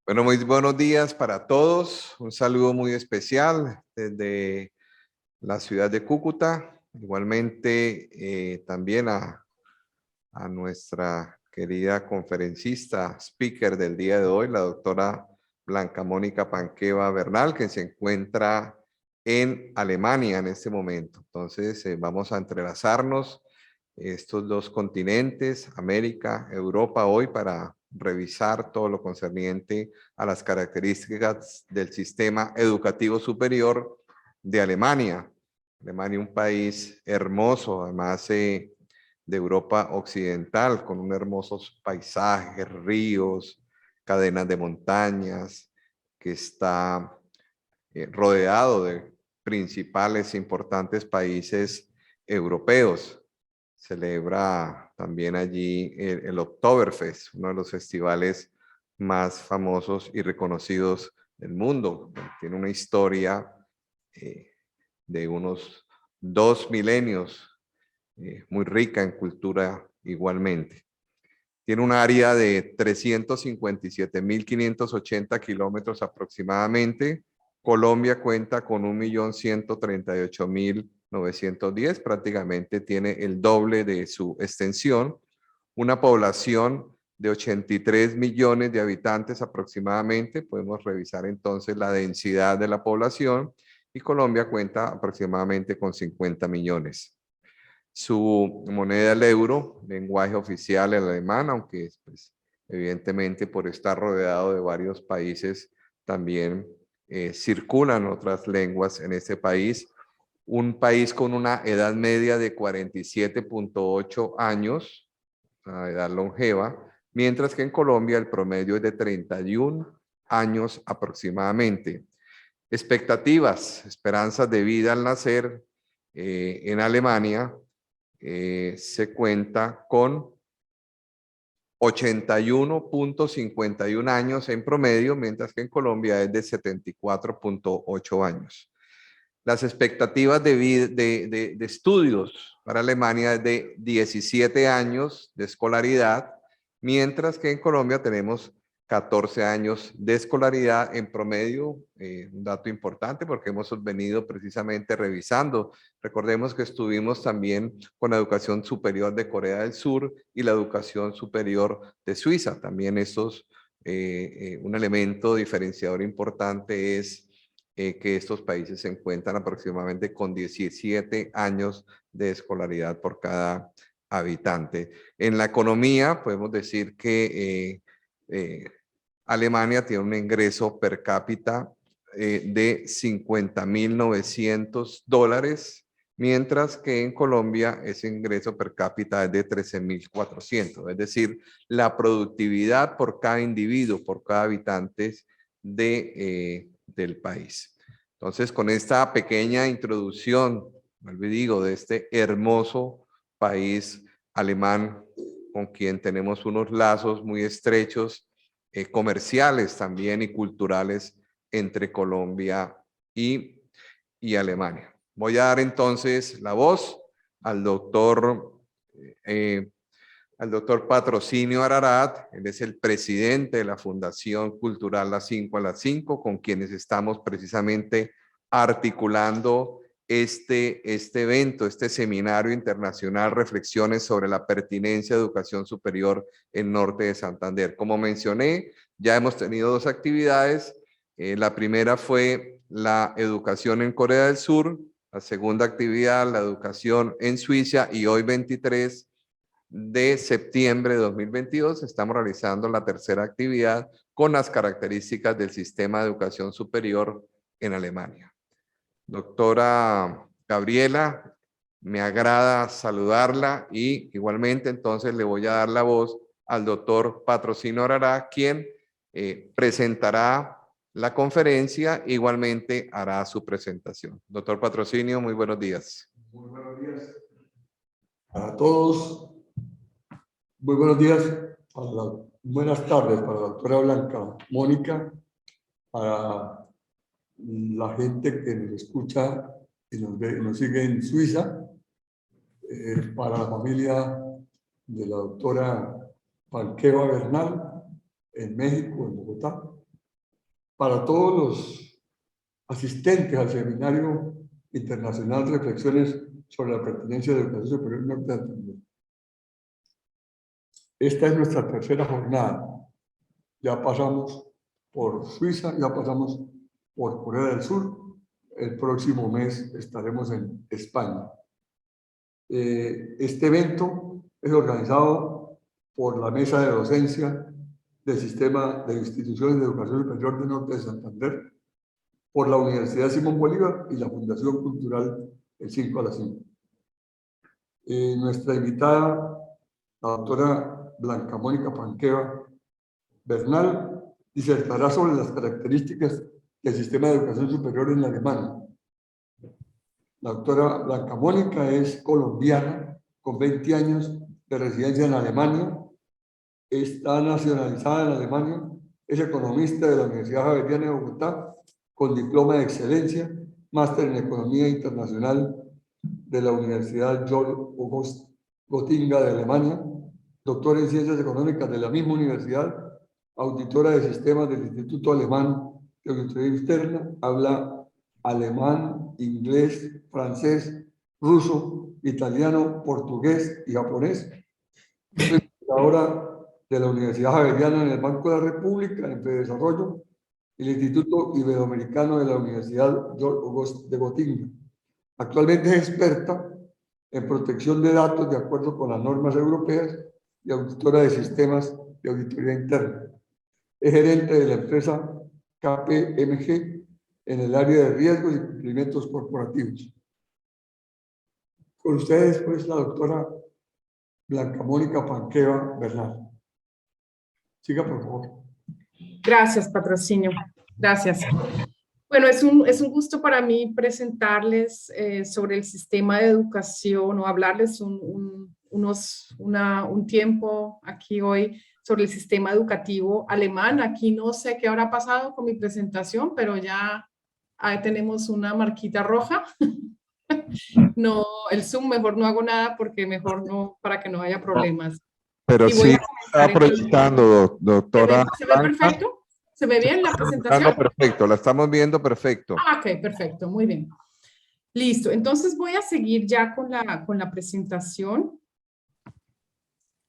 Bueno, muy buenos días para todos. Un saludo muy especial desde la ciudad de Cúcuta. Igualmente también a nuestra querida conferencista, speaker del día de hoy, la doctora Blanca Mónica Panqueva Bernal, que se encuentra en Alemania en este momento. Entonces vamos a entrelazarnos estos dos continentes, América, Europa, hoy para revisar todo lo concerniente a las características del sistema educativo superior de Alemania. Alemania, un país hermoso, además de Europa occidental, con unos hermosos paisajes, ríos, cadenas de montañas, que está rodeado de principales importantes países europeos. Celebra también allí el Oktoberfest, uno de los festivales más famosos y reconocidos del mundo. Tiene una historia de unos 2 milenios, muy rica en cultura igualmente. Tiene un área de 357.580 kilómetros aproximadamente. Colombia cuenta con 1.138.910, prácticamente tiene el doble de su extensión. Una población de 83 millones de habitantes aproximadamente. Podemos revisar entonces la densidad de la población y Colombia cuenta aproximadamente con 50 millones. Su moneda el euro, lenguaje oficial el alemán, aunque pues, evidentemente por estar rodeado de varios países también circulan otras lenguas en este país. Un país con una edad media de 47.8 años, una edad longeva, mientras que en Colombia el promedio es de 31 años aproximadamente. Expectativas, esperanzas de vida al nacer en Alemania, se cuenta con 81.51 años en promedio, mientras que en Colombia es de 74.8 años. Las expectativas de estudios para Alemania es de 17 años de escolaridad, mientras que en Colombia tenemos 14 años de escolaridad en promedio, un dato importante porque hemos venido precisamente revisando. Recordemos que estuvimos también con la educación superior de Corea del Sur y la educación superior de Suiza. También un elemento diferenciador importante es que estos países se encuentran aproximadamente con 17 años de escolaridad por cada habitante. En la economía podemos decir que Alemania tiene un ingreso per cápita de $50.900, mientras que en Colombia ese ingreso per cápita es de 13.400, es decir, la productividad por cada individuo, por cada habitante del país. Entonces, con esta pequeña introducción, vuelvo y digo, de este hermoso país alemán, con quien tenemos unos lazos muy estrechos, comerciales también y culturales entre Colombia y Alemania. Voy a dar entonces la voz al doctor Patrocinio Ararat. Él es el presidente de la Fundación Cultural Las 5 a las 5, con quienes estamos precisamente articulando este evento, este seminario internacional, reflexiones sobre la pertinencia de educación superior en Norte de Santander. Como mencioné, ya hemos tenido 2 actividades. La primera fue la educación en Corea del Sur, la segunda actividad, la educación en Suiza, y hoy 23 de septiembre de 2022 estamos realizando la tercera actividad con las características del sistema de educación superior en Alemania. Doctora Gabriela, me agrada saludarla y igualmente entonces le voy a dar la voz al doctor Patrocinio Ararat, quien presentará la conferencia, igualmente hará su presentación. Doctor Patrocinio, muy buenos días. Muy buenos días a todos. Muy buenos días, buenas tardes para la doctora Blanca Mónica, para la gente que nos escucha y nos sigue en Suiza, para la familia de la doctora Panqueva Bernal en México, en Bogotá, para todos los asistentes al Seminario Internacional Reflexiones sobre la Pertinencia de la Educación Superior Norte de Santander. Esta es nuestra tercera jornada. Ya pasamos por Suiza, ya pasamos por Corea del Sur. El próximo mes estaremos en España. Este evento es organizado por la Mesa de Docencia del Sistema de Instituciones de Educación Superior del Norte de Santander, por la Universidad Simón Bolívar y la Fundación Cultural El 5 a las 5. Nuestra invitada, la doctora Blanca Mónica Panqueva Bernal, disertará sobre las características del sistema de educación superior en Alemania. La doctora Blanca Mónica es colombiana, con 20 años de residencia en Alemania, está nacionalizada en Alemania, es economista de la Universidad Javeriana de Bogotá, con diploma de excelencia, máster en Economía Internacional de la Universidad Georg August Göttingen de Alemania, doctora en Ciencias Económicas de la misma universidad, auditora de sistemas del Instituto Alemán de Auditoría Externa, habla alemán, inglés, francés, ruso, italiano, portugués y japonés. Es investigadora de la Universidad Javeriana en el Banco de la República en Predesarrollo, el Instituto Iberoamericano de la Universidad Georg August de Göttingen. Actualmente es experta en protección de datos de acuerdo con las normas europeas y auditora de sistemas de auditoría interna. Es gerente de la empresa KPMG en el área de riesgos y cumplimientos corporativos. Con ustedes, pues, la doctora Blanca Mónica Panqueva Bernal. Siga, por favor. Gracias, patrocinio. Gracias. Bueno, es un gusto para mí presentarles sobre el sistema de educación o hablarles un tiempo aquí hoy sobre el sistema educativo alemán. Aquí no sé qué habrá pasado con mi presentación, pero ya ahí tenemos una marquita roja. No, el Zoom mejor no hago nada porque mejor no, para que no haya problemas. Pero Y voy sí a está proyectando, doctora. ¿Se ve perfecto? ¿Se ve bien la presentación? Perfecto, la estamos viendo perfecto. Ah, ok, perfecto, muy bien. Listo, entonces voy a seguir ya con la presentación.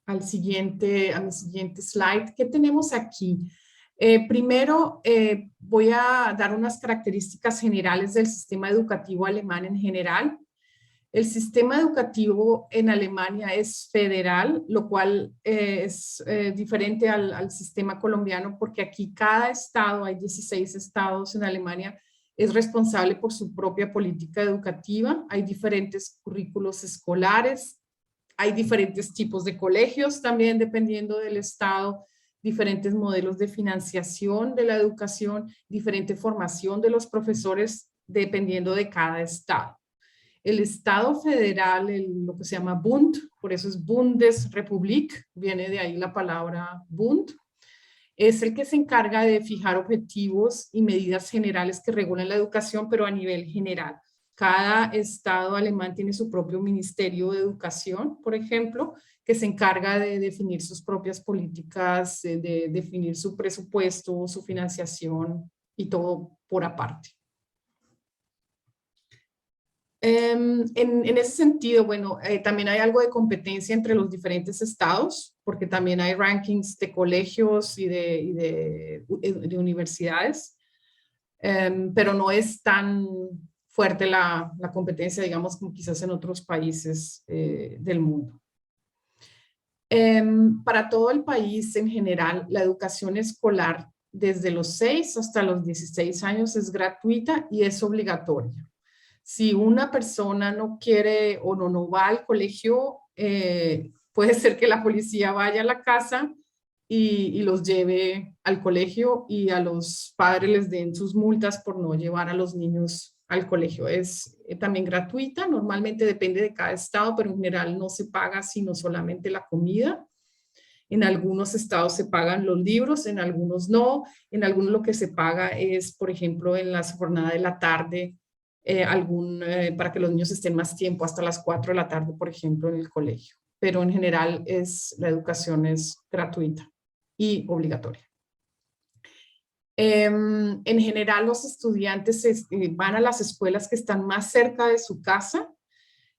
A mi siguiente slide. ¿Qué tenemos aquí? Primero, voy a dar unas características generales del sistema educativo alemán en general. El sistema educativo en Alemania es federal, lo cual es diferente al sistema colombiano, porque aquí cada estado, hay 16 estados en Alemania, es responsable por su propia política educativa. Hay diferentes currículos escolares, hay diferentes tipos de colegios también dependiendo del estado, diferentes modelos de financiación de la educación, diferente formación de los profesores dependiendo de cada estado. El Estado federal, lo que se llama Bund, por eso es Bundesrepublik, viene de ahí la palabra Bund, es el que se encarga de fijar objetivos y medidas generales que regulan la educación, pero a nivel general. Cada estado alemán tiene su propio ministerio de educación, por ejemplo, que se encarga de definir sus propias políticas, de definir su presupuesto, su financiación y todo por aparte. En ese sentido, bueno, también hay algo de competencia entre los diferentes estados, porque también hay rankings de colegios y de universidades, pero no es tan fuerte la competencia, digamos, como quizás en otros países del mundo. Para todo el país en general, la educación escolar desde los 6 hasta los 16 años es gratuita y es obligatoria. Si una persona no quiere o no va al colegio, puede ser que la policía vaya a la casa y los lleve al colegio y a los padres les den sus multas por no llevar a los niños al colegio. Es también gratuita, normalmente depende de cada estado, pero en general no se paga sino solamente la comida. En algunos estados se pagan los libros, en algunos no. En algunos lo que se paga es, por ejemplo, en la jornada de la tarde, para que los niños estén más tiempo, hasta las 4 de la tarde, por ejemplo, en el colegio. Pero en general la educación es gratuita y obligatoria. En general, los estudiantes van a las escuelas que están más cerca de su casa.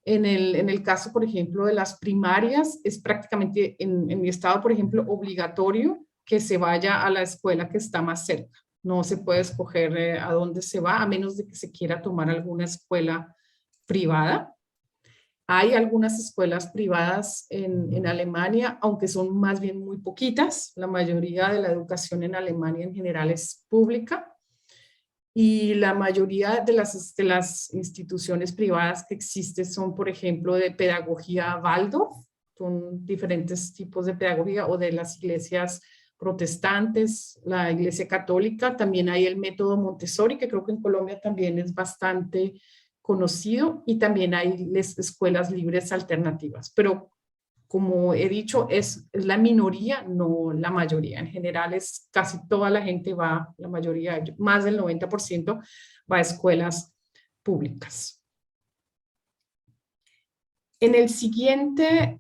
En el caso, por ejemplo, de las primarias, es prácticamente en mi estado, por ejemplo, obligatorio que se vaya a la escuela que está más cerca. No se puede escoger a dónde se va, a menos de que se quiera tomar alguna escuela privada. Hay algunas escuelas privadas en Alemania, aunque son más bien muy poquitas. La mayoría de la educación en Alemania en general es pública. Y la mayoría de las instituciones privadas que existen son, por ejemplo, de pedagogía Waldorf, son diferentes tipos de pedagogía, o de las iglesias protestantes, la iglesia católica. También hay el método Montessori, que creo que en Colombia también es bastante conocido, y también hay las escuelas libres alternativas. Pero como he dicho, es la minoría, no la mayoría. En general, es casi toda la gente va, la mayoría, más del 90% va a escuelas públicas. En el siguiente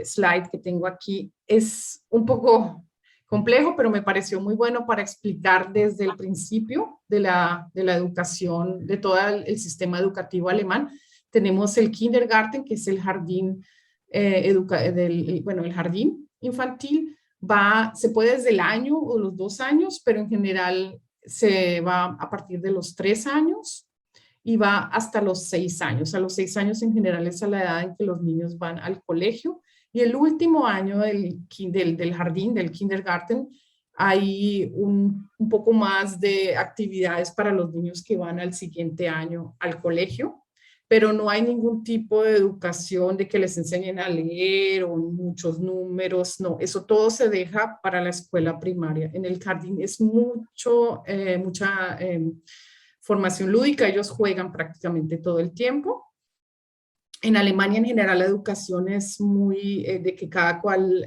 slide que tengo aquí es un poco complejo, pero me pareció muy bueno para explicar desde el principio de la educación, de todo el sistema educativo alemán. Tenemos el kindergarten, que es el jardín, el jardín infantil. Se puede desde el año o los 2 años, pero en general se va a partir de los 3 años y va hasta los 6 años. A los 6 años en general es a la edad en que los niños van al colegio. Y el último año del jardín, del kindergarten, hay un poco más de actividades para los niños que van al siguiente año al colegio, pero no hay ningún tipo de educación de que les enseñen a leer o muchos números, no, eso todo se deja para la escuela primaria. En el jardín es mucha formación lúdica, ellos juegan prácticamente todo el tiempo. En Alemania en general la educación es muy de que cada cual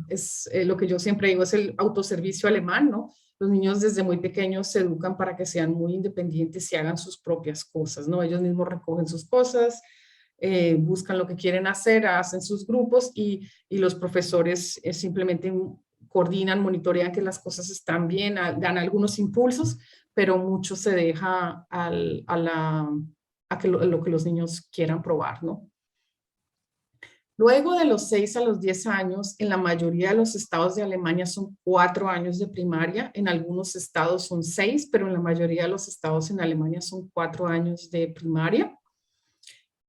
es lo que yo siempre digo, es el autoservicio alemán, ¿no? Los niños desde muy pequeños se educan para que sean muy independientes y hagan sus propias cosas, ¿no? Ellos mismos recogen sus cosas, buscan lo que quieren hacer, hacen sus grupos y los profesores simplemente coordinan, monitorean que las cosas están bien, dan algunos impulsos, pero mucho se deja a lo que los niños quieran probar, ¿no? Luego de los 6 a los 10 años, en la mayoría de los estados de Alemania son 4 años de primaria, en algunos estados son 6, pero en la mayoría de los estados en Alemania son 4 años de primaria.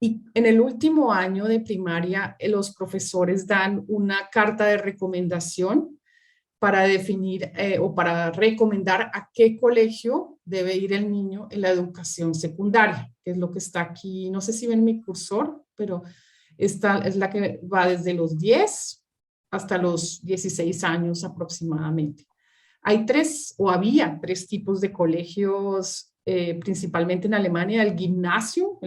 Y en el último año de primaria, los profesores dan una carta de recomendación para definir o para recomendar a qué colegio debe ir el niño en la educación secundaria, que es lo que está aquí. No sé si ven mi cursor, pero esta es la que va desde los 10 hasta los 16 años aproximadamente. Hay había tres tipos de colegios, principalmente en Alemania: el gimnasio,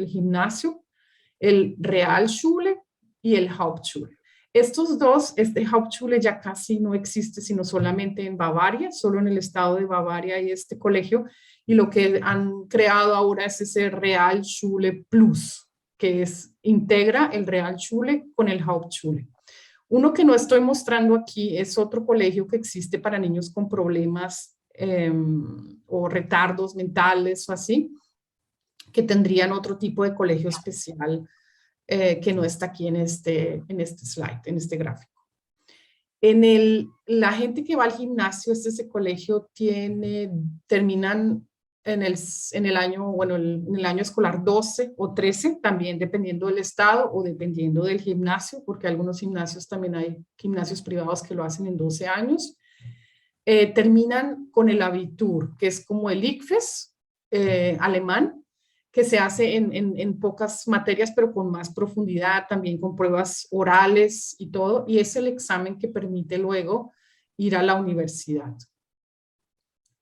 el Realschule y el Hauptschule. Estos dos, este Hauptschule ya casi no existe, sino solamente en Bavaria, solo en el estado de Bavaria hay este colegio, y lo que han creado ahora es ese Realschule Plus, que integra el Realschule con el Hauptschule. Uno que no estoy mostrando aquí es otro colegio que existe para niños con problemas o retardos mentales o así, que tendrían otro tipo de colegio especial que no está aquí en este slide, en este gráfico. La gente que va al gimnasio, ese colegio terminan en el año escolar 12 o 13, también dependiendo del estado o dependiendo del gimnasio, porque algunos gimnasios también hay gimnasios privados que lo hacen en 12 años. Terminan con el Abitur, que es como el ICFES alemán, que se hace en pocas materias, pero con más profundidad, también con pruebas orales y todo, y es el examen que permite luego ir a la universidad.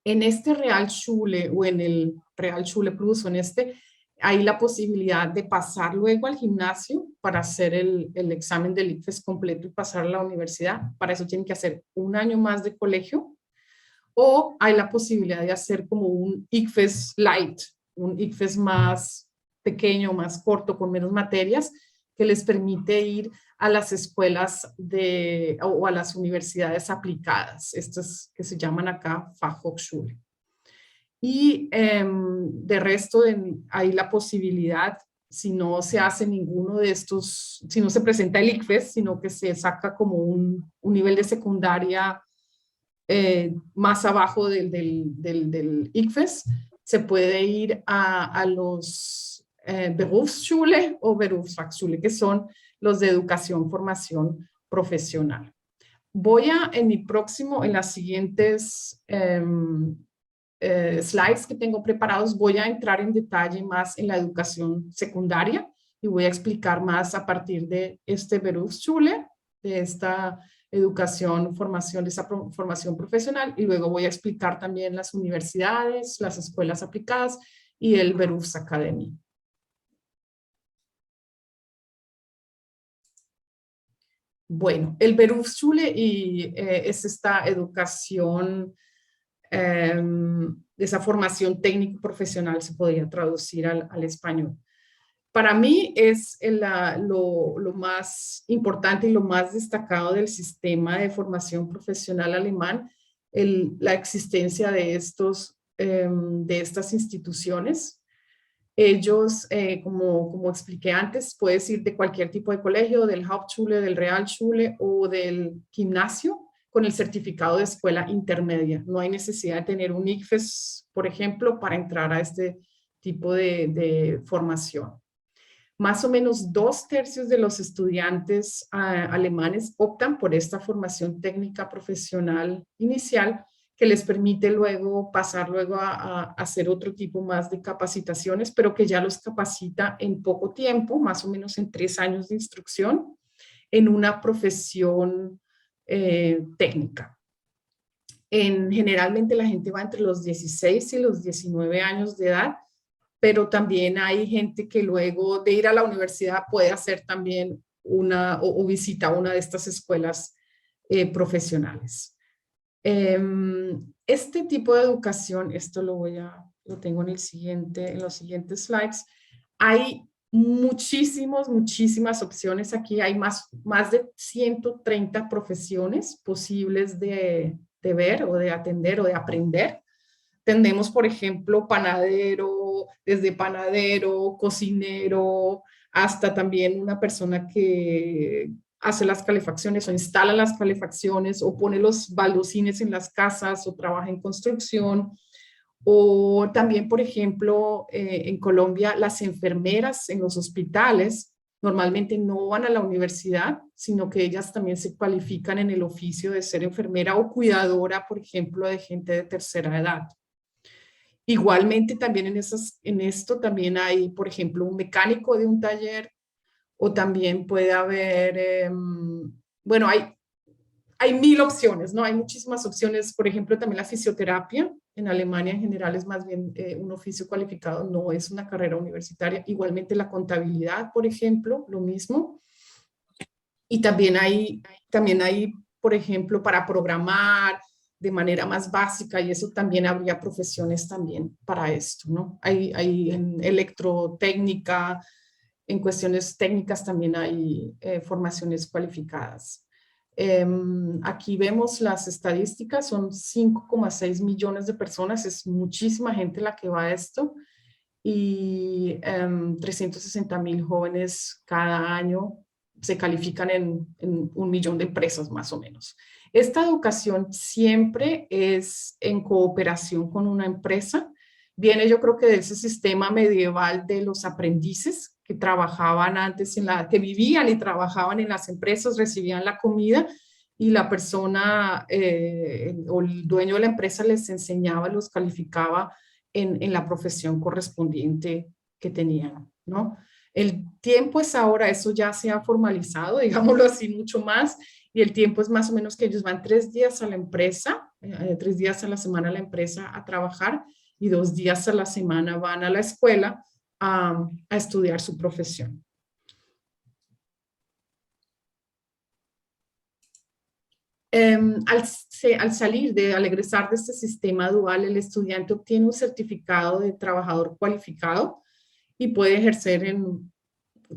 En este Realschule o en el Realschule Plus hay la posibilidad de pasar luego al gimnasio para hacer el examen del ICFES completo y pasar a la universidad. Para eso tienen que hacer un año más de colegio, o hay la posibilidad de hacer como un ICFES Light, un ICFES más pequeño, más corto, con menos materias, que les permite ir a las escuelas o a las universidades aplicadas, estas que se llaman acá Fachhochschule. Y de resto hay la posibilidad, si no se hace ninguno de estos, si no se presenta el ICFES, sino que se saca como un nivel de secundaria más abajo del ICFES, se puede ir a los Berufsschule o Berufsfachschule, que son los de educación, formación profesional. Voy a, en las siguientes slides que tengo preparados, voy a entrar en detalle más en la educación secundaria y voy a explicar más a partir de este Berufsschule, de esta educación, formación, de esa formación profesional, y luego voy a explicar también las universidades, las escuelas aplicadas y el Berufsakademie. Bueno, el Berufsschule es esta educación, esa formación técnico profesional, se podría traducir al español. Para mí es lo más importante y lo más destacado del sistema de formación profesional alemán, la existencia de estas instituciones. Ellos, como expliqué antes, puedes ir de cualquier tipo de colegio, del Hauptschule, del Realschule o del gimnasio, con el certificado de escuela intermedia. No hay necesidad de tener un ICFES, por ejemplo, para entrar a este tipo de formación. Más o menos 2/3 de los estudiantes alemanes optan por esta formación técnica profesional inicial, que les permite luego pasar a hacer otro tipo más de capacitaciones, pero que ya los capacita en poco tiempo, más o menos en 3 años de instrucción, en una profesión técnica. Generalmente la gente va entre los 16 y los 19 años de edad, pero también hay gente que luego de ir a la universidad puede hacer también o visita una de estas escuelas profesionales. Este tipo de educación, esto lo tengo en los siguientes slides. Hay muchísimas opciones aquí. Hay más de 130 profesiones posibles de ver o de atender o de aprender. Tenemos, por ejemplo, desde panadero, cocinero, hasta también una persona que hace las calefacciones o instala las calefacciones o pone los baldocines en las casas o trabaja en construcción. O también, por ejemplo, en Colombia, las enfermeras en los hospitales normalmente no van a la universidad, sino que ellas también se cualifican en el oficio de ser enfermera o cuidadora, por ejemplo, de gente de tercera edad. Igualmente también en esto también hay, por ejemplo, un mecánico de un taller, o también puede haber, bueno, hay 1000 opciones, ¿no? Hay muchísimas opciones. Por ejemplo, también la fisioterapia. En Alemania en general es más bien un oficio cualificado, no es una carrera universitaria. Igualmente la contabilidad, por ejemplo, lo mismo. Y también hay, por ejemplo, para programar de manera más básica, y eso también habría profesiones también para esto, ¿no? Hay en electrotécnica, en cuestiones técnicas también hay formaciones cualificadas. Aquí vemos las estadísticas, son 5,6 millones de personas, es muchísima gente la que va a esto, y 360,000 jóvenes cada año se califican en 1 millón de empresas más o menos. Esta educación siempre es en cooperación con una empresa. Viene, yo creo que de ese sistema medieval de los aprendices que trabajaban antes, que vivían y trabajaban en las empresas, recibían la comida y la persona o el dueño de la empresa les enseñaba, los calificaba en la profesión correspondiente que tenían, ¿no? El tiempo es ahora, eso ya se ha formalizado, digámoslo así, mucho más, y el tiempo es más o menos que ellos van 3 días a la empresa, 3 días a la semana a la empresa a trabajar, y 2 días a la semana van a la escuela a estudiar su profesión. Al egresar de este sistema dual, el estudiante obtiene un certificado de trabajador cualificado y puede ejercer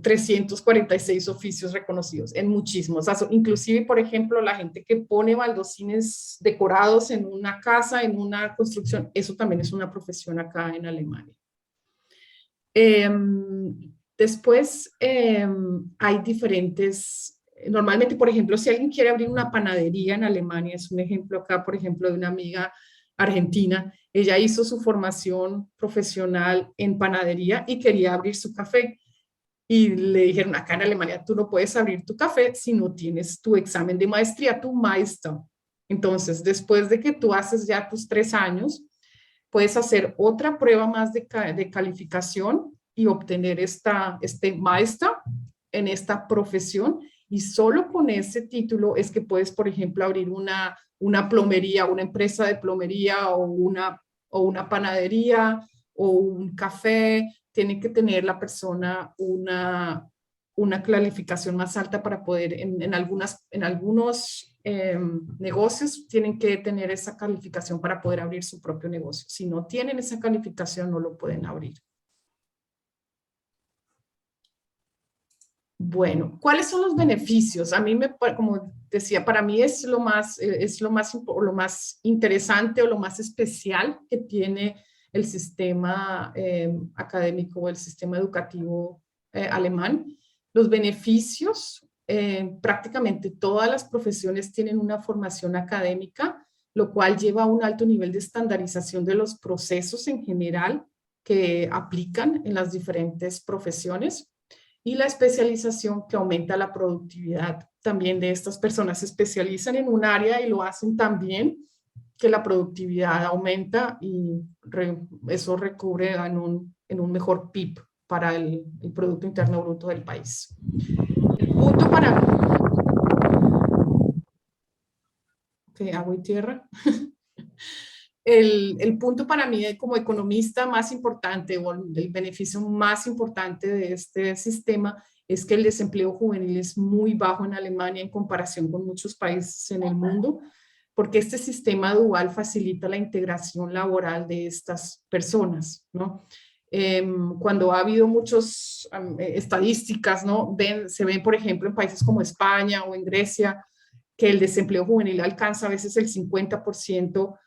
346 oficios reconocidos, en muchísimos. O sea, inclusive, por ejemplo, la gente que pone baldocines decorados en una casa, en una construcción, eso también es una profesión acá en Alemania. Después hay diferentes, normalmente, por ejemplo, si alguien quiere abrir una panadería en Alemania, es un ejemplo acá, por ejemplo, de una amiga argentina, ella hizo su formación profesional en panadería y quería abrir su café. Y le dijeron, acá en Alemania tú no puedes abrir tu café si no tienes tu examen de maestría, tu Meister. Entonces, después de que tú haces ya tus 3 años, puedes hacer otra prueba más de calificación y obtener este Meister en esta profesión. Y solo con ese título es que puedes, por ejemplo, abrir una plomería, una empresa de plomería o una panadería o un café. Tiene que tener la persona una calificación más alta para poder, en algunos negocios tienen que tener esa calificación para poder abrir su propio negocio. Si no tienen esa calificación, no lo pueden abrir. Bueno, ¿cuáles son los beneficios? A mí, como decía, para mí es lo más interesante o lo más especial que tiene el sistema académico o el sistema educativo alemán. Los beneficios, prácticamente todas las profesiones tienen una formación académica, lo cual lleva a un alto nivel de estandarización de los procesos en general que aplican en las diferentes profesiones, y la especialización que aumenta la productividad también de estas personas. Se especializan en un área y lo hacen tan bien que la productividad aumenta y eso recubre en un mejor PIB para el Producto Interno Bruto del país. El punto para... Okay, agua y tierra. El punto para mí como economista más importante o el beneficio más importante de este sistema es que el desempleo juvenil es muy bajo en Alemania en comparación con muchos países en el mundo, porque este sistema dual facilita la integración laboral de estas personas, ¿no? Cuando ha habido muchas estadísticas, ¿no? Se ven, por ejemplo, en países como España o en Grecia, que el desempleo juvenil alcanza a veces el 50%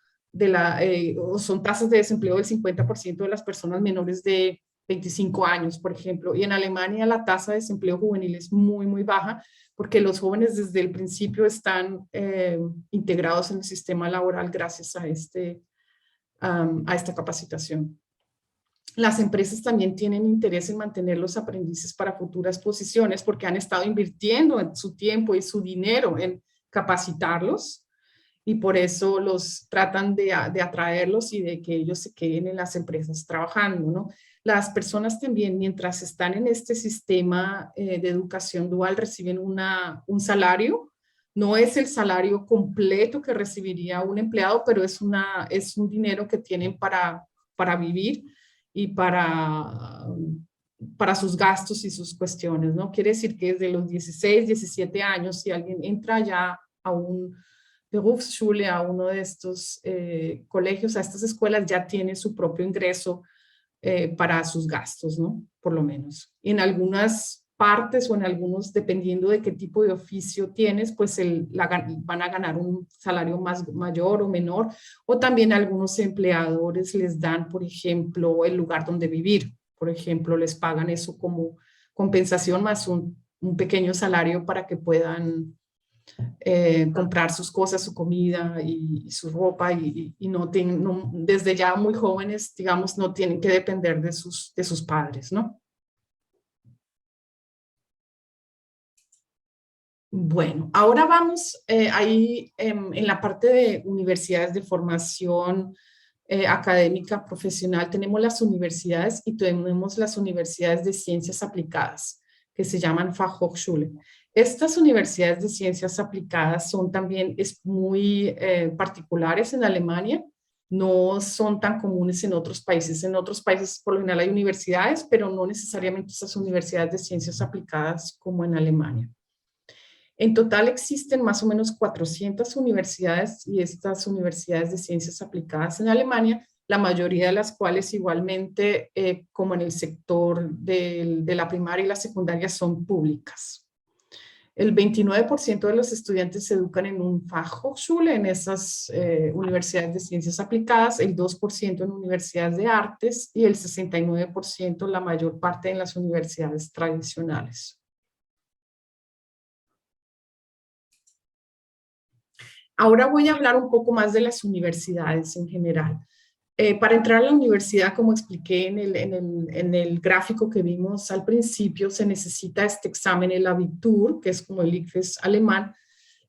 o son tasas de desempleo del 50% de las personas menores de 25 años, por ejemplo. Y en Alemania la tasa de desempleo juvenil es muy, muy baja porque los jóvenes desde el principio están integrados en el sistema laboral gracias a esta capacitación. Las empresas también tienen interés en mantener los aprendices para futuras posiciones porque han estado invirtiendo en su tiempo y su dinero en capacitarlos, y por eso los tratan de atraerlos y de que ellos se queden en las empresas trabajando, ¿no? Las personas también, mientras están en este sistema de educación dual, reciben un salario. No es el salario completo que recibiría un empleado, pero es un dinero que tienen para vivir y para sus gastos y sus cuestiones, ¿no? Quiere decir que desde los 16, 17 años, si alguien entra ya a un Berufsschule, a uno de estos colegios, a estas escuelas, ya tiene su propio ingreso para sus gastos, ¿no? Por lo menos. Y en algunas partes o en algunos, dependiendo de qué tipo de oficio tienes, pues van a ganar un salario mayor o menor, o también algunos empleadores les dan, por ejemplo, el lugar donde vivir. Por ejemplo, les pagan eso como compensación más un pequeño salario para que puedan comprar sus cosas, su comida y su ropa y desde ya muy jóvenes, digamos, no tienen que depender de sus padres, ¿no? Bueno, ahora vamos ahí en la parte de universidades de formación académica profesional. Tenemos las universidades y tenemos las universidades de ciencias aplicadas, que se llaman Fachhochschule. Estas universidades de ciencias aplicadas son también muy particulares en Alemania, no son tan comunes en otros países. En otros países por lo general hay universidades, pero no necesariamente esas universidades de ciencias aplicadas como en Alemania. En total existen más o menos 400 universidades y estas universidades de ciencias aplicadas en Alemania la mayoría de las cuales igualmente, como en el sector de la primaria y la secundaria, son públicas. El 29% de los estudiantes se educan en un Fachhochschule, en esas universidades de ciencias aplicadas, el 2% en universidades de artes y el 69% la mayor parte en las universidades tradicionales. Ahora voy a hablar un poco más de las universidades en general. Para entrar a la universidad, como expliqué en el gráfico que vimos al principio, se necesita este examen, el Abitur, que es como el ICFES alemán.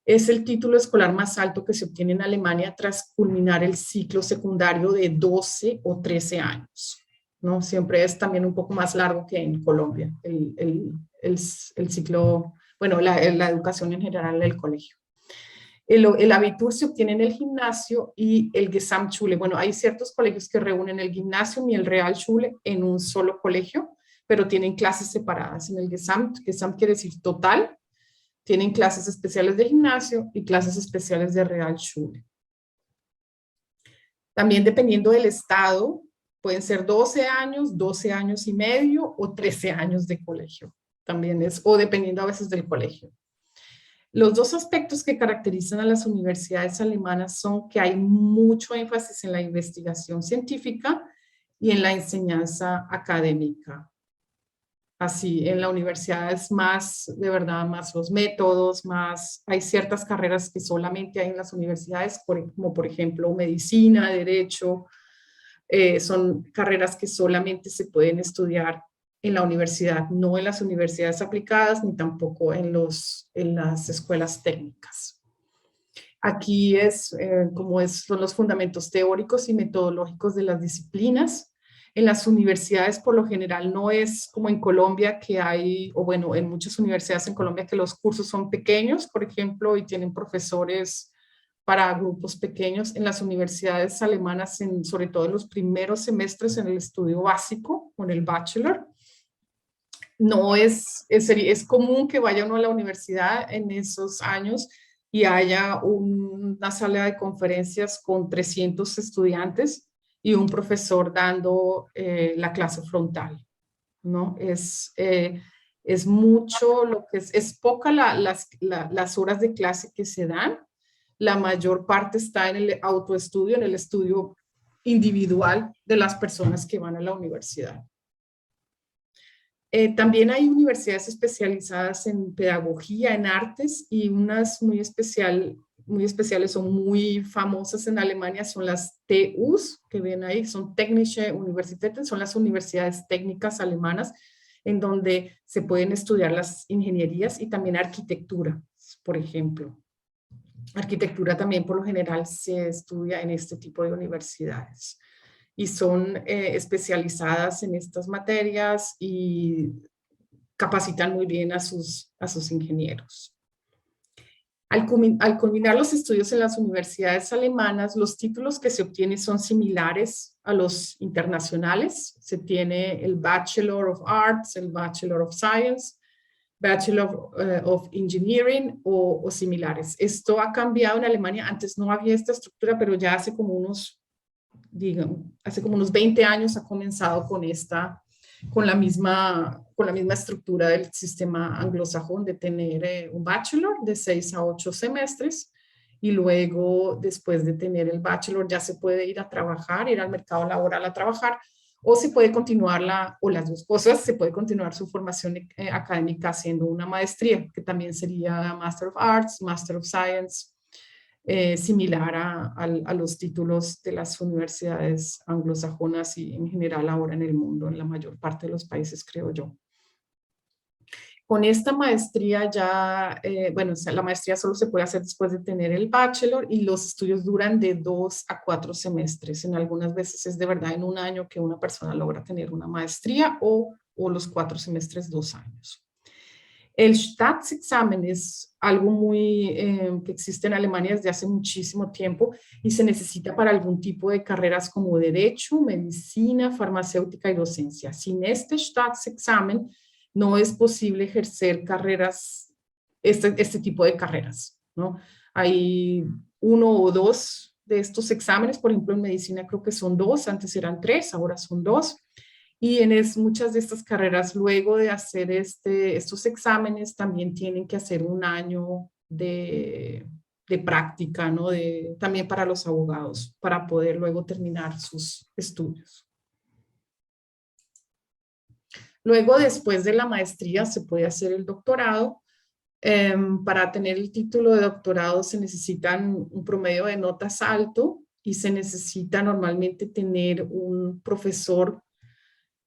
Es el título escolar más alto que se obtiene en Alemania tras culminar el ciclo secundario de 12 o 13 años, ¿no? Siempre es también un poco más largo que en Colombia, el ciclo, bueno, la educación en general del colegio. El Abitur se obtiene en el gimnasio y el Gesamtschule. Bueno, hay ciertos colegios que reúnen el Gymnasium y el Realschule en un solo colegio, pero tienen clases separadas. En el Gesamt quiere decir total, tienen clases especiales de gimnasio y clases especiales de Realschule. También dependiendo del estado, pueden ser 12 años y medio o 13 años de colegio. También o dependiendo a veces del colegio. Los dos aspectos que caracterizan a las universidades alemanas son que hay mucho énfasis en la investigación científica y en la enseñanza académica. Así, en la universidad es más, de verdad, más los métodos, hay ciertas carreras que solamente hay en las universidades, como por ejemplo medicina, derecho, son carreras que solamente se pueden estudiar en la universidad, no en las universidades aplicadas ni tampoco en las escuelas técnicas. Aquí son los fundamentos teóricos y metodológicos de las disciplinas. En las universidades por lo general no es como en Colombia que en muchas universidades en Colombia que los cursos son pequeños, por ejemplo, y tienen profesores para grupos pequeños. En las universidades alemanas, sobre todo en los primeros semestres en el estudio básico, con el bachelor, es común que vaya uno a la universidad en esos años y haya una sala de conferencias con 300 estudiantes y un profesor dando la clase frontal, ¿no? Es mucho es poca las horas de clase que se dan. La mayor parte está en el autoestudio, en el estudio individual de las personas que van a la universidad. También hay universidades especializadas en pedagogía, en artes, y unas muy especiales o muy famosas en Alemania son las TUs, que ven ahí, son Technische Universitäten, son las universidades técnicas alemanas, en donde se pueden estudiar las ingenierías y también arquitectura, por ejemplo. Arquitectura también por lo general se estudia en este tipo de universidades y son especializadas en estas materias y capacitan muy bien a sus ingenieros. Al culminar los estudios en las universidades alemanas, los títulos que se obtienen son similares a los internacionales. Se tiene el Bachelor of Arts, el Bachelor of Science, Bachelor of Engineering o similares. Esto ha cambiado en Alemania. Antes no había esta estructura, pero ya hace como unos 20 años ha comenzado con la misma estructura del sistema anglosajón de tener un bachelor de 6 a 8 semestres y luego después de tener el bachelor ya se puede ir a trabajar, ir al mercado laboral a trabajar o se puede continuar o las dos cosas, se puede continuar su formación académica haciendo una maestría que también sería Master of Arts, Master of Science, similar a los títulos de las universidades anglosajonas y en general ahora en el mundo, en la mayor parte de los países, creo yo. Con esta maestría la maestría solo se puede hacer después de tener el bachelor y los estudios duran de 2 a 4 semestres. En algunas veces es de verdad en un año que una persona logra tener una maestría o los 4 semestres 2 años. El Staatsexamen es algo que existe en Alemania desde hace muchísimo tiempo y se necesita para algún tipo de carreras como derecho, medicina, farmacéutica y docencia. Sin este Staatsexamen no es posible ejercer este tipo de carreras, ¿no? Hay 1 o 2 de estos exámenes. Por ejemplo, en medicina creo que son 2, antes eran 3, ahora son 2. Y muchas de estas carreras, luego de hacer estos exámenes, también tienen que hacer un año de práctica, ¿no? También para los abogados, para poder luego terminar sus estudios. Luego, después de la maestría, se puede hacer el doctorado. Para tener el título de doctorado se necesitan un promedio de notas alto y se necesita normalmente tener un profesor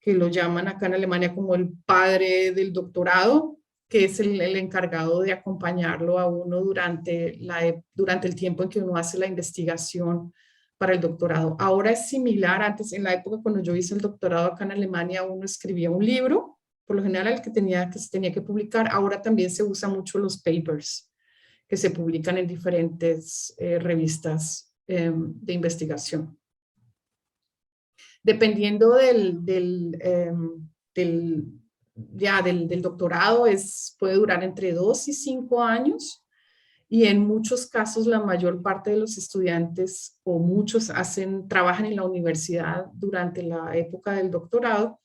que lo llaman acá en Alemania como el padre del doctorado, que es el encargado de acompañarlo a uno durante el tiempo en que uno hace la investigación para el doctorado. Ahora es similar, antes en la época cuando yo hice el doctorado acá en Alemania, uno escribía un libro, por lo general el que se tenía que publicar. Ahora también se usa mucho los papers que se publican en diferentes revistas de investigación. Dependiendo del doctorado, puede durar entre 2 y 5 años. Y en muchos casos la mayor parte de los estudiantes o muchos trabajan en la universidad durante la época del doctorado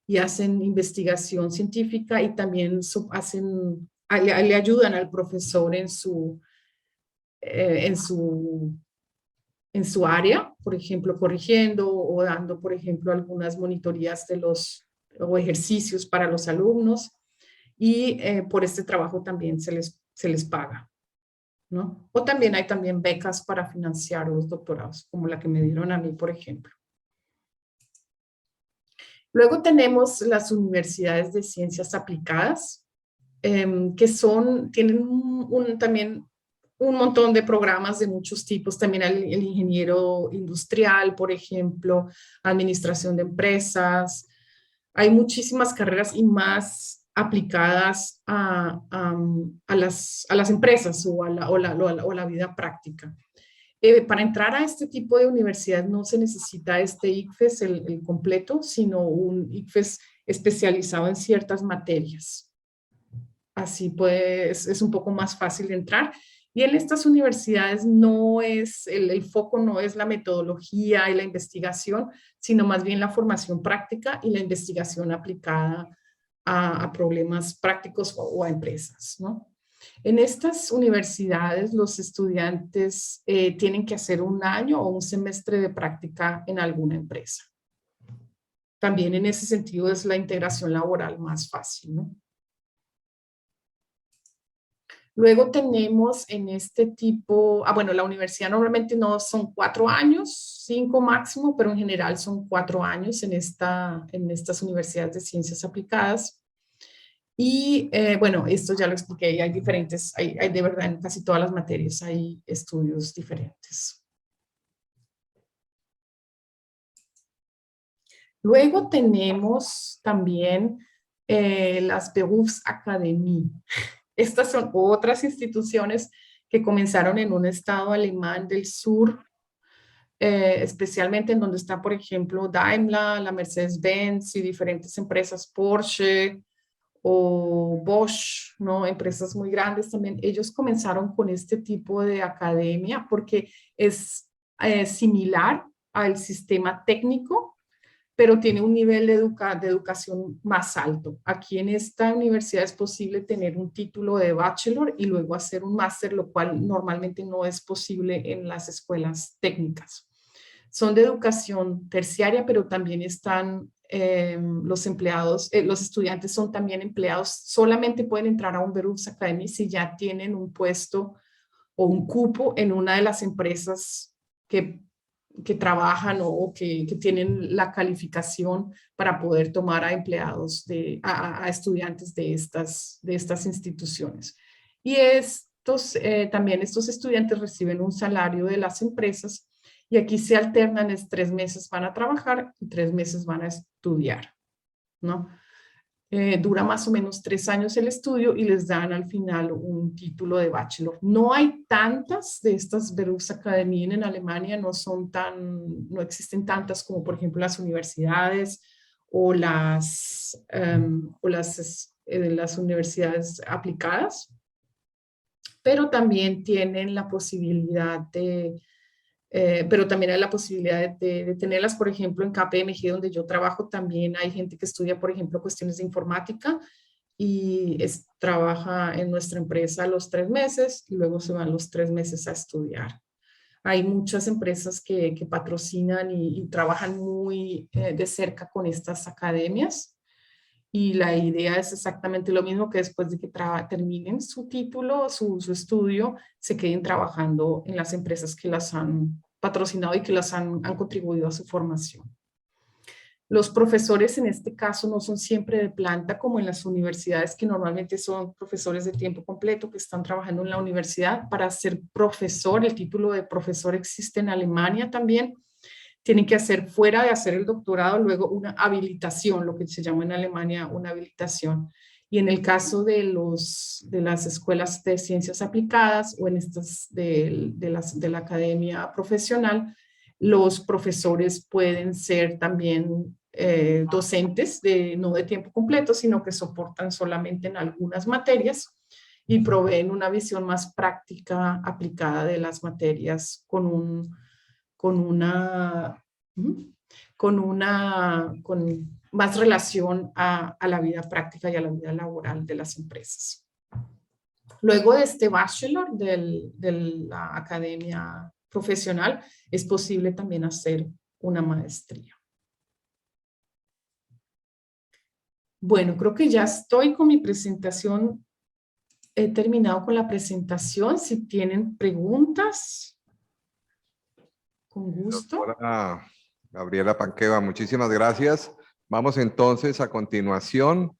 y hacen investigación científica y también le ayudan al profesor en su área, por ejemplo, corrigiendo o dando, por ejemplo, algunas monitorías o ejercicios para los alumnos. Y por este trabajo también se les paga, ¿no? O también hay becas para financiar los doctorados, como la que me dieron a mí, por ejemplo. Luego tenemos las universidades de ciencias aplicadas, que tienen también un montón de programas de muchos tipos. También el ingeniero industrial, por ejemplo, administración de empresas. Hay muchísimas carreras y más aplicadas a las empresas o a la vida práctica. Para entrar a este tipo de universidad no se necesita este ICFES, el completo, sino un ICFES especializado en ciertas materias. Así pues, es un poco más fácil de entrar. Y en estas universidades el foco no es la metodología y la investigación, sino más bien la formación práctica y la investigación aplicada a problemas prácticos o a empresas, ¿no? En estas universidades los estudiantes tienen que hacer un año o un semestre de práctica en alguna empresa. También en ese sentido es la integración laboral más fácil, ¿no? Luego tenemos en este tipo, bueno, la universidad normalmente no son 4 años, 5 máximo, pero en general son 4 años en estas universidades de ciencias aplicadas. Y bueno, esto ya lo expliqué, hay diferentes, hay de verdad en casi todas las materias hay estudios diferentes. Luego tenemos también las Berufsakademie. Estas son otras instituciones que comenzaron en un estado alemán del sur, especialmente en donde está, por ejemplo, Daimler, la Mercedes-Benz y diferentes empresas, Porsche o Bosch, ¿no? Empresas muy grandes también. Ellos comenzaron con este tipo de academia porque es similar al sistema técnico, pero tiene un nivel de educación más alto. Aquí en esta universidad es posible tener un título de bachelor y luego hacer un máster, lo cual normalmente no es posible en las escuelas técnicas. Son de educación terciaria, pero también están los estudiantes son también empleados, solamente pueden entrar a un Berufsakademie si ya tienen un puesto o un cupo en una de las empresas que trabajan o que tienen la calificación para poder tomar a empleados, a estudiantes de estas instituciones. Y también estos estudiantes reciben un salario de las empresas y aquí se alternan, 3 meses van a trabajar y 3 meses van a estudiar, ¿no? Dura más o menos 3 años el estudio y les dan al final un título de bachelor. No hay tantas de estas Berufsakademien en Alemania, no existen tantas como por ejemplo las universidades o las universidades aplicadas, pero también tienen la posibilidad de pero también hay la posibilidad de tenerlas, por ejemplo, en KPMG, donde yo trabajo, también hay gente que estudia, por ejemplo, cuestiones de informática y trabaja en nuestra empresa los 3 meses y luego se van los 3 meses a estudiar. Hay muchas empresas que patrocinan y trabajan muy de cerca con estas academias. Y la idea es exactamente lo mismo, que después de que terminen su título, su estudio, se queden trabajando en las empresas que las han patrocinado y que las han contribuido a su formación. Los profesores en este caso no son siempre de planta como en las universidades, que normalmente son profesores de tiempo completo que están trabajando en la universidad. Para ser profesor, el título de profesor existe en Alemania también. Tienen que hacer, fuera de hacer el doctorado, luego una habilitación, lo que se llama en Alemania una habilitación. Y en el caso de las escuelas de ciencias aplicadas o en estas de la academia profesional, los profesores pueden ser también docentes, no de tiempo completo, sino que soportan solamente en algunas materias y proveen una visión más práctica aplicada de las materias con más relación a la vida práctica y a la vida laboral de las empresas. Luego de este bachelor de la academia profesional, es posible también hacer una maestría. Bueno, creo que ya estoy con mi presentación. He terminado con la presentación. Si tienen preguntas, con gusto. Doctora Gabriela Panqueva, muchísimas gracias. Vamos entonces a continuación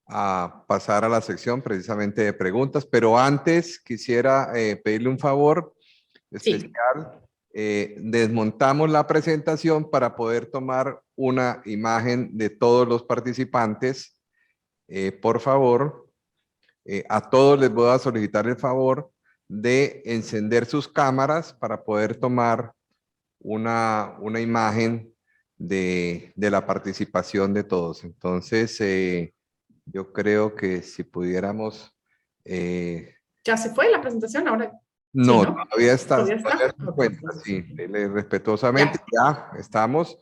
a pasar a la sección precisamente de preguntas, pero antes quisiera pedirle un favor especial. Desmontamos la presentación para poder tomar una imagen de todos los participantes. Por favor, a todos les voy a solicitar el favor de encender sus cámaras para poder tomar una imagen de la participación de todos. Entonces, yo creo que si pudiéramos... ¿Ya se fue la presentación? Ahora no, sí, ¿no? todavía está. ¿Todavía está? Todavía se encuentra, sí, respetuosamente, ya estamos.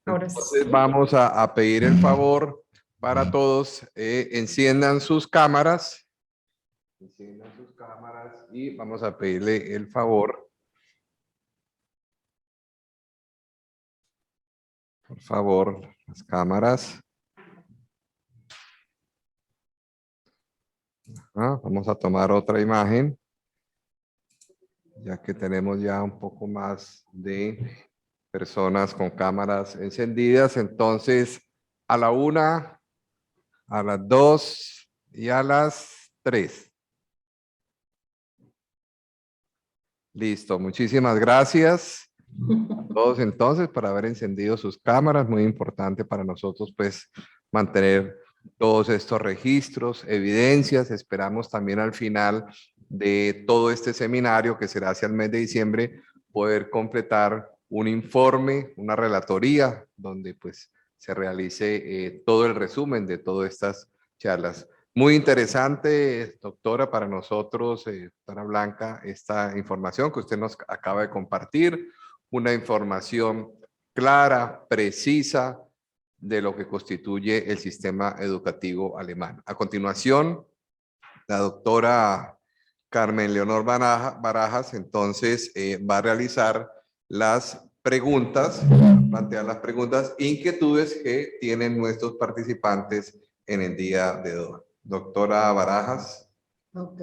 Ahora Entonces sí. vamos a pedir el favor para todos, enciendan sus cámaras. Enciendan sus cámaras y vamos a pedirle el favor. Por favor, las cámaras. Vamos a tomar otra imagen, ya que tenemos ya un poco más de personas con cámaras encendidas. Entonces, a la 1, a las 2 y a las 3. Listo, muchísimas gracias a todos entonces por haber encendido sus cámaras. Muy importante para nosotros pues mantener todos estos registros, evidencias. Esperamos también al final de todo este seminario, que será hacia el mes de diciembre, poder completar un informe, una relatoría, donde pues se realice todo el resumen de todas estas charlas. Muy interesante, doctora, para nosotros, doctora Blanca, esta información que usted nos acaba de compartir, una información clara, precisa, de lo que constituye el sistema educativo alemán. A continuación, la doctora Carmen Leonor Barajas, entonces, va a realizar las preguntas, plantear las preguntas, inquietudes que tienen nuestros participantes en el día de hoy. Doctora Barajas. Ok.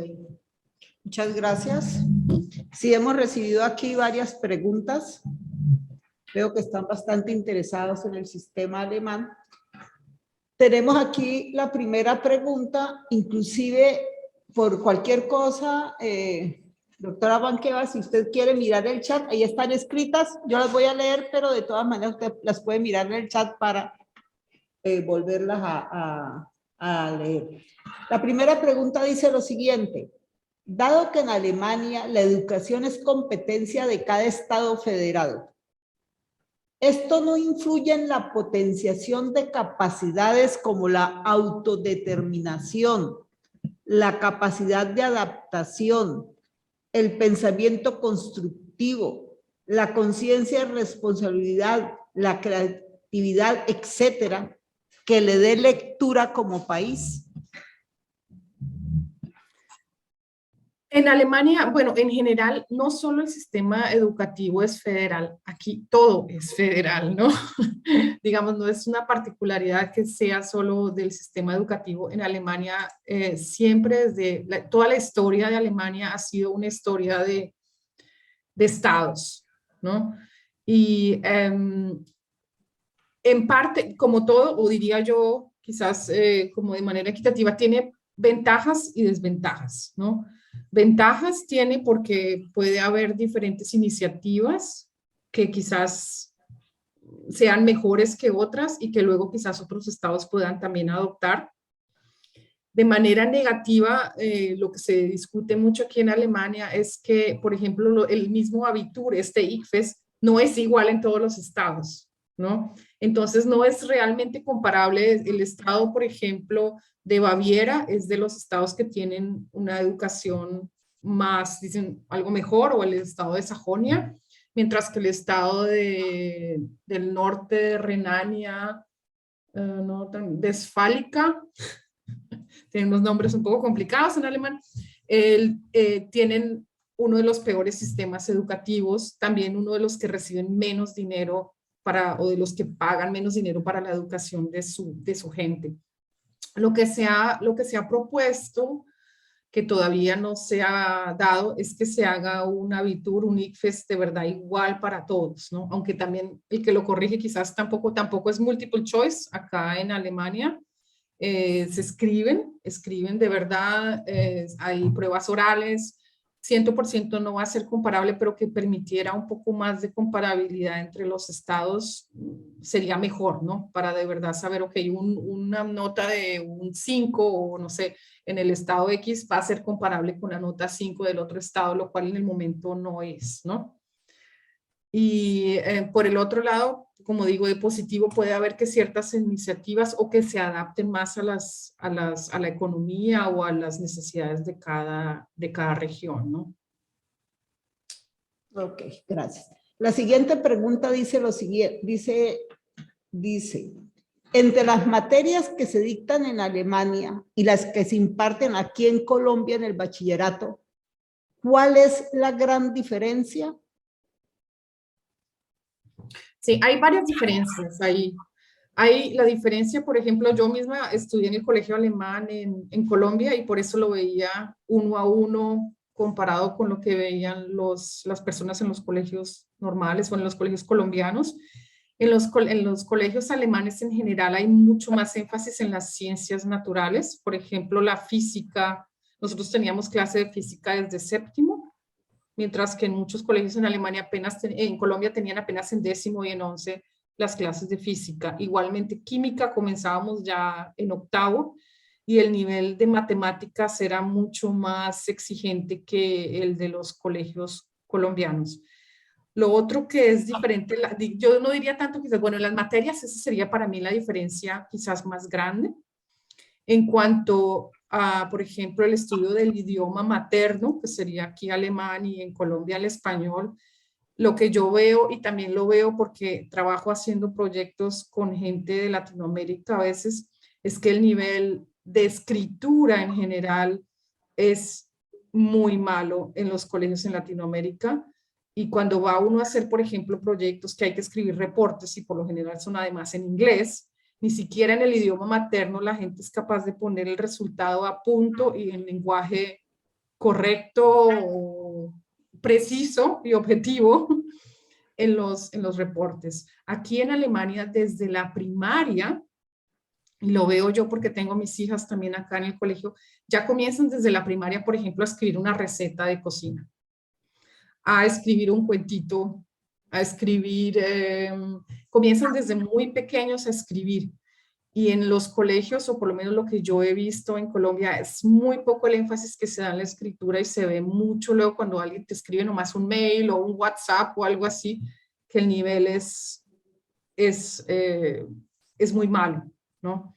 Muchas gracias. Sí, hemos recibido aquí varias preguntas. Veo que están bastante interesados en el sistema alemán. Tenemos aquí la primera pregunta, inclusive por cualquier cosa, doctora Panqueva, si usted quiere mirar el chat, ahí están escritas, yo las voy a leer, pero de todas maneras usted las puede mirar en el chat para volverlas a leer. La primera pregunta dice lo siguiente: dado que en Alemania la educación es competencia de cada estado federado, ¿esto no influye en la potenciación de capacidades como la autodeterminación, la capacidad de adaptación, el pensamiento constructivo, la conciencia de responsabilidad, la creatividad, etcétera, que le dé lectura como país? En Alemania, bueno, en general, no solo el sistema educativo es federal, aquí todo es federal, ¿no? Digamos, no es una particularidad que sea solo del sistema educativo. En Alemania, siempre toda la historia de Alemania ha sido una historia de estados, ¿no? Y en parte, como todo, o diría yo, quizás como de manera equitativa, tiene ventajas y desventajas, ¿no? Ventajas tiene porque puede haber diferentes iniciativas que quizás sean mejores que otras y que luego quizás otros estados puedan también adoptar. De manera negativa, lo que se discute mucho aquí en Alemania es que, por ejemplo, el mismo Abitur, este ICFES, no es igual en todos los estados, ¿no? Entonces, no es realmente comparable. El estado, por ejemplo, de Baviera es de los estados que tienen una educación más, dicen, algo mejor, o el estado de Sajonia, mientras que el estado del norte de Renania, Westfálica, tienen unos nombres un poco complicados en alemán, tienen uno de los peores sistemas educativos, también uno de los que reciben menos dinero o de los que pagan menos dinero para la educación de su gente. Lo que se ha propuesto, que todavía no se ha dado, es que se haga un Abitur, un ICFES de verdad igual para todos, ¿no? Aunque también el que lo corrige quizás tampoco es multiple choice acá en Alemania. Se escriben de verdad, hay pruebas orales, 100% no va a ser comparable, pero que permitiera un poco más de comparabilidad entre los estados sería mejor, ¿no? Para de verdad saber, ok, una nota de un 5 o no sé, en el estado X va a ser comparable con la nota 5 del otro estado, lo cual en el momento no es, ¿no? Y por el otro lado, como digo, de positivo puede haber que ciertas iniciativas o que se adapten más a la economía o a las necesidades de cada región, ¿no? Ok, gracias. La siguiente pregunta dice lo siguiente, dice, entre las materias que se dictan en Alemania y las que se imparten aquí en Colombia en el bachillerato, ¿cuál es la gran diferencia? Sí, hay varias diferencias ahí. Hay la diferencia, por ejemplo, yo misma estudié en el colegio alemán en Colombia y por eso lo veía 1 a 1 comparado con lo que veían las personas en los colegios normales o en los colegios colombianos. En los colegios alemanes en general hay mucho más énfasis en las ciencias naturales. Por ejemplo, la física. Nosotros teníamos clase de física desde séptimo, mientras que en muchos colegios en Alemania en Colombia tenían apenas en 10º y en 11 las clases de física. Igualmente química comenzábamos ya en 8º y el nivel de matemáticas era mucho más exigente que el de los colegios colombianos. Lo otro que es diferente, yo no diría tanto quizás, bueno, las materias, esa sería para mí la diferencia quizás más grande. En cuanto a, por ejemplo, el estudio del idioma materno, que sería aquí alemán y en Colombia el español, lo que yo veo, y también lo veo porque trabajo haciendo proyectos con gente de Latinoamérica a veces, es que el nivel de escritura en general es muy malo en los colegios en Latinoamérica. Y cuando va uno a hacer, por ejemplo, proyectos que hay que escribir reportes y por lo general son además en inglés, ni siquiera en el idioma materno la gente es capaz de poner el resultado a punto y en lenguaje correcto, preciso y objetivo en los reportes. Aquí en Alemania, desde la primaria, y lo veo yo porque tengo mis hijas también acá en el colegio, ya comienzan desde la primaria, por ejemplo, a escribir una receta de cocina, a escribir un cuentito, a escribir, comienzan desde muy pequeños a escribir. Y en los colegios, o por lo menos lo que yo he visto en Colombia, es muy poco el énfasis que se da en la escritura y se ve mucho luego cuando alguien te escribe nomás un mail o un WhatsApp o algo así, que el nivel es muy malo, ¿no?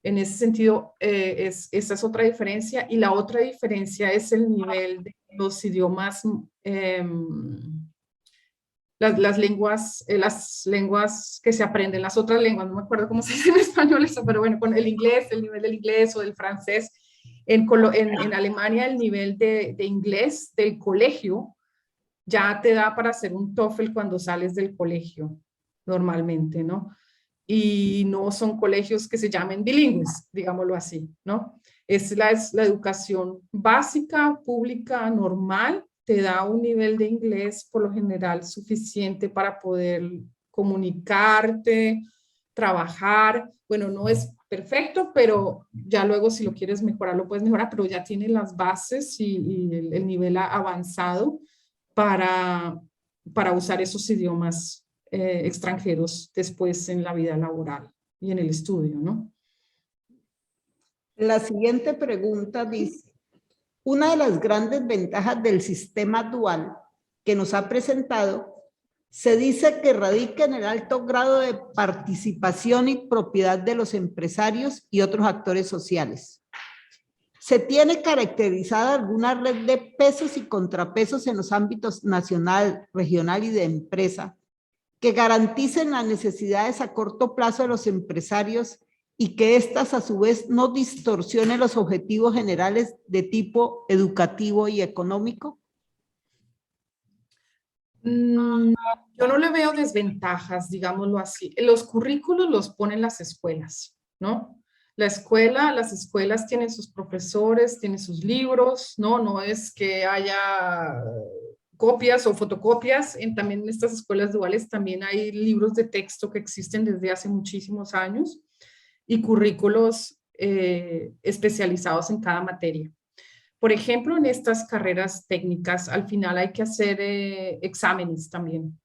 En ese sentido, esa es otra diferencia. Y la otra diferencia es el nivel de los idiomas las lenguas que se aprenden, las otras lenguas, no me acuerdo cómo se dice en español eso, pero bueno, con el inglés, el nivel del inglés o del francés. En Alemania el nivel de inglés del colegio ya te da para hacer un TOEFL cuando sales del colegio, normalmente, ¿no? Y no son colegios que se llamen bilingües, digámoslo así, ¿no? Es la educación básica, pública, normal, te da un nivel de inglés por lo general suficiente para poder comunicarte, trabajar. Bueno, no es perfecto, pero ya luego si lo quieres mejorar, lo puedes mejorar, pero ya tiene las bases y el nivel avanzado para usar esos idiomas extranjeros después en la vida laboral y en el estudio, ¿no? La siguiente pregunta dice, una de las grandes ventajas del sistema dual que nos ha presentado se dice que radica en el alto grado de participación y propiedad de los empresarios y otros actores sociales. ¿Se tiene caracterizada alguna red de pesos y contrapesos en los ámbitos nacional, regional y de empresa que garanticen las necesidades a corto plazo de los empresarios y que éstas a su vez no distorsionen los objetivos generales de tipo educativo y económico? Yo no le veo desventajas, digámoslo así. Los currículos los ponen las escuelas, ¿no? Las escuelas tienen sus profesores, tienen sus libros, ¿no? No es que haya copias o fotocopias. También en estas escuelas duales también hay libros de texto que existen desde hace muchísimos años y currículos especializados en cada materia. Por ejemplo, en estas carreras técnicas, al final hay que hacer exámenes también.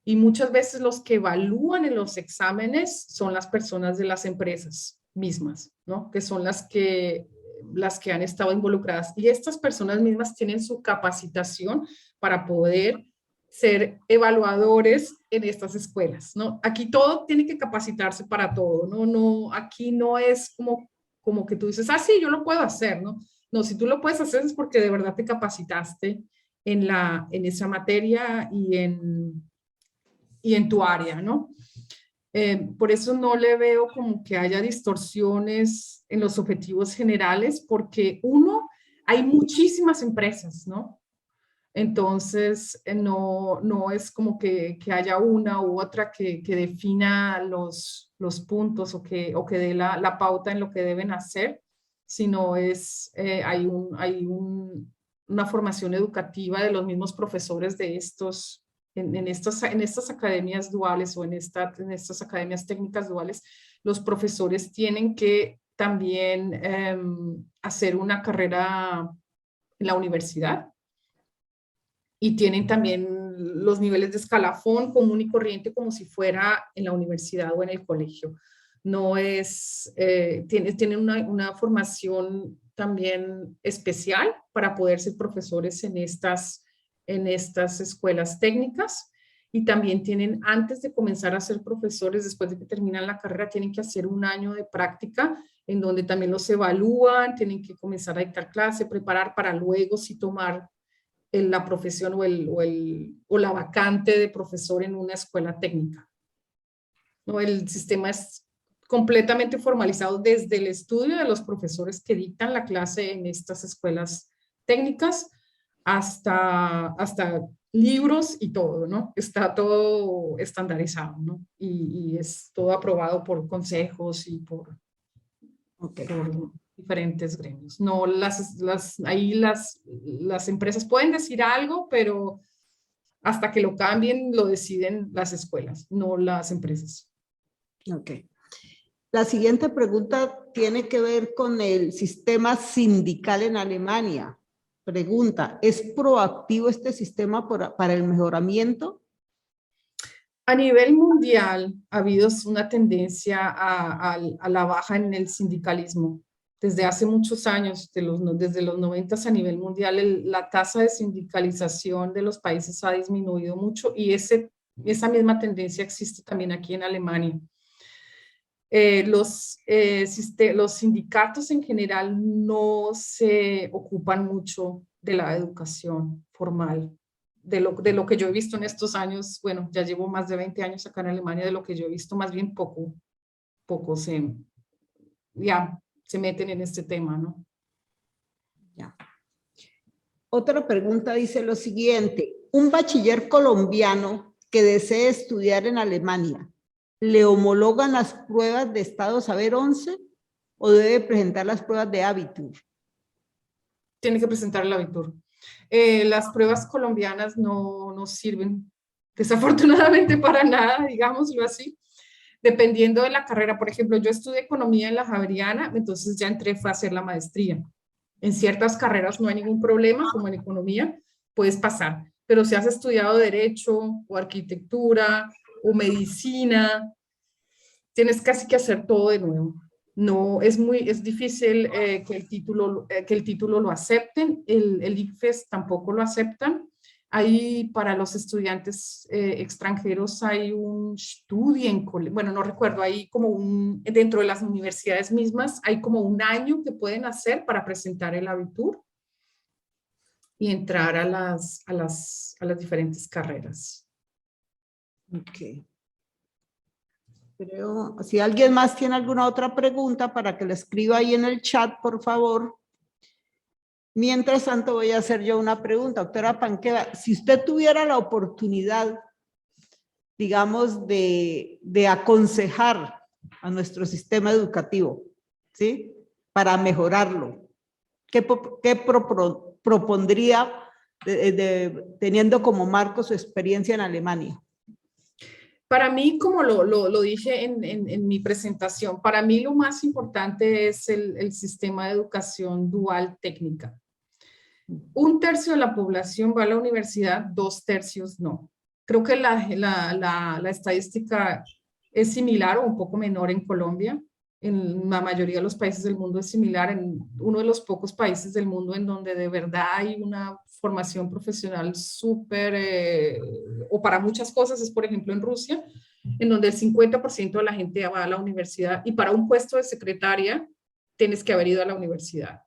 Y muchas veces los que evalúan en los exámenes son las personas de las empresas mismas, ¿no? Que son las que han estado involucradas. Y estas personas mismas tienen su capacitación para poder ser evaluadores en estas escuelas, ¿no? Aquí todo tiene que capacitarse para todo, ¿no? Aquí no es como que tú dices, ah, sí, yo lo puedo hacer, ¿no? No, si tú lo puedes hacer es porque de verdad te capacitaste en esa materia y en tu área, ¿no? Por eso no le veo como que haya distorsiones en los objetivos generales, porque hay muchísimas empresas, ¿no? Entonces, no es como que haya una u otra que defina los puntos o que dé la pauta en lo que deben hacer, sino hay una formación educativa de los mismos profesores de en estas academias duales o en estas academias técnicas duales. Los profesores tienen que también hacer una carrera en la universidad y tienen también los niveles de escalafón común y corriente como si fuera en la universidad o en el colegio. No es, tienen una formación también especial para poder ser profesores en estas escuelas técnicas, y también tienen, antes de comenzar a ser profesores, después de que terminan la carrera, tienen que hacer un año de práctica en donde también los evalúan, tienen que comenzar a dictar clase, preparar para luego sí tomar la profesión o la vacante de profesor en una escuela técnica, ¿no? El sistema es completamente formalizado desde el estudio de los profesores que dictan la clase en estas escuelas técnicas hasta libros y todo, ¿no? Está todo estandarizado, ¿no? Y es todo aprobado por consejos y por diferentes gremios. No, ahí las empresas pueden decir algo, pero hasta que lo cambien lo deciden las escuelas, no las empresas. Ok. La siguiente pregunta tiene que ver con el sistema sindical en Alemania. Pregunta, ¿es proactivo este sistema para el mejoramiento? A nivel mundial ha habido una tendencia a la baja en el sindicalismo. Desde hace muchos años, desde los 90 a nivel mundial, la tasa de sindicalización de los países ha disminuido mucho, y esa misma tendencia existe también aquí en Alemania. Los sindicatos en general no se ocupan mucho de la educación formal de lo que yo he visto en estos años, bueno, ya llevo más de 20 años acá en Alemania, de lo que yo he visto, más bien poco se meten en este tema, ¿no? Ya. Otra pregunta dice lo siguiente: un bachiller colombiano que desee estudiar en Alemania, ¿le homologan las pruebas de Estado Saber 11 o debe presentar las pruebas de Abitur? Tiene que presentar el Abitur. Las pruebas colombianas no sirven, desafortunadamente, para nada, digámoslo así. Dependiendo de la carrera, por ejemplo, yo estudié economía en la Javeriana, entonces ya entré, fue a hacer la maestría. En ciertas carreras no hay ningún problema, como en economía, puedes pasar. Pero si has estudiado derecho o arquitectura o medicina, tienes casi que hacer todo de nuevo. No, es difícil que el título lo acepten, el ICFES tampoco lo aceptan. Ahí para los estudiantes extranjeros hay un Studien, bueno, no recuerdo, hay como dentro de las universidades mismas, hay como un año que pueden hacer para presentar el Abitur y entrar a las diferentes carreras. Ok. Creo, si alguien más tiene alguna otra pregunta, para que la escriba ahí en el chat, por favor. Mientras tanto, voy a hacer yo una pregunta, doctora Panqueva. Si usted tuviera la oportunidad, digamos, de aconsejar a nuestro sistema educativo, ¿sí? Para mejorarlo, ¿qué propondría teniendo como marco su experiencia en Alemania? Para mí, como lo dije en mi presentación, para mí lo más importante es el sistema de educación dual técnica. 1/3 de la población va a la universidad, 2/3 no. Creo que la estadística es similar o un poco menor en Colombia. En la mayoría de los países del mundo es similar. En uno de los pocos países del mundo en donde de verdad hay una formación profesional súper, o para muchas cosas, es por ejemplo en Rusia, en donde el 50% de la gente va a la universidad y para un puesto de secretaria tienes que haber ido a la universidad.